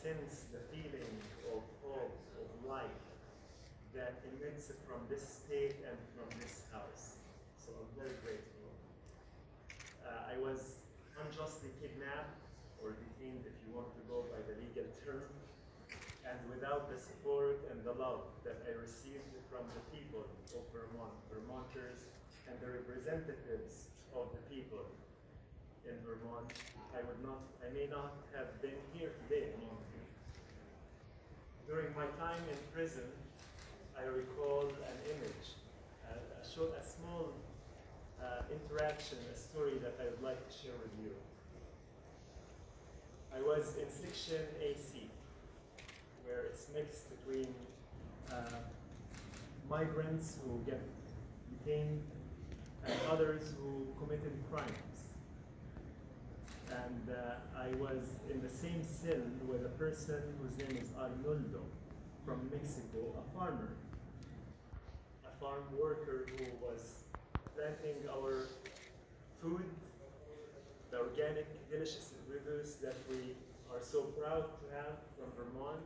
sense the feeling of hope, of life that emits from this state and from this house. So I'm very grateful. I was unjustly kidnapped or detained, if you want to go by the legal term, and without the support and the love that I received from the people of Vermont, Vermonters, and the representatives of the people in Vermont, I may not have been here today among you. During my time in prison, I recall an image, a small interaction, a story that I would like to share with you. I was in section AC, where it's mixed between migrants who get detained and others who committed crimes. And I was in the same cell with a person whose name is Arnoldo from Mexico, a farmer, a farm worker who was planting our food, the organic, delicious produce that we are so proud to have from Vermont.